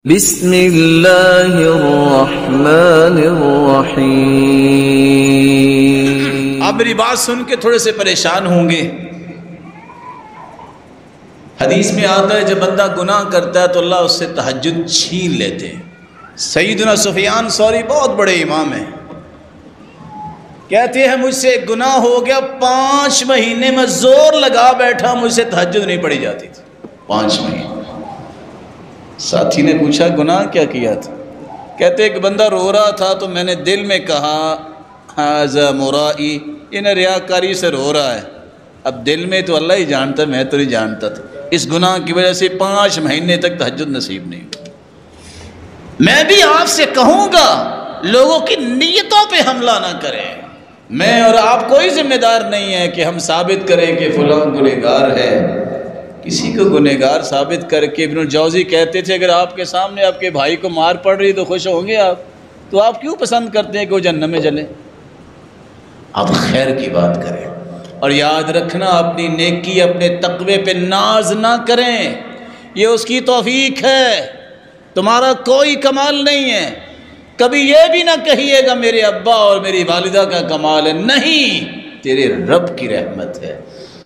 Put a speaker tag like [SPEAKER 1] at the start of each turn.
[SPEAKER 1] بسم اللہ الرحمن الرحیم۔
[SPEAKER 2] آپ میری بات سن کے تھوڑے سے پریشان ہوں گے۔ حدیث میں آتا ہے جب بندہ گناہ کرتا ہے تو اللہ اس سے تہجد چھین لیتے ہیں۔ سیدنا سفیان ثوری بہت بڑے امام ہیں، کہتے ہیں مجھ سے ایک گناہ ہو گیا، 5 مہینے میں زور لگا بیٹھا، مجھ سے تہجد نہیں پڑھی جاتی تھی 5 مہینے۔ ساتھی نے پوچھا گناہ کیا کیا تھا؟ کہتے ایک بندہ رو رہا تھا تو میں نے دل میں کہا ھذا مرائی، یہ نہ ریاکاری سے رو رہا ہے، اب دل میں تو اللہ ہی جانتا، میں تو نہیں جانتا تھا، اس گناہ کی وجہ سے 5 مہینے تک تہجد نصیب نہیں ہوئی۔ میں بھی آپ سے کہوں گا لوگوں کی نیتوں پہ حملہ نہ کریں۔ میں اور آپ کوئی ذمہ دار نہیں ہے کہ ہم ثابت کریں کہ فلاں گنہگار ہے۔ کسی کو گنہگار ثابت کر کے ابن الجوزی کہتے تھے اگر آپ کے سامنے آپ کے بھائی کو مار پڑ رہی تو خوش ہوں گے آپ، تو آپ کیوں پسند کرتے ہیں کہ وہ جہنم میں جلے؟ آپ خیر کی بات کریں، اور یاد رکھنا اپنی نیکی اپنے تقوی پہ ناز نہ کریں، یہ اس کی توفیق ہے، تمہارا کوئی کمال نہیں ہے۔ کبھی یہ بھی نہ کہیے گا میرے ابا اور میری والدہ کا کمال ہے، نہیں، تیرے رب کی رحمت ہے۔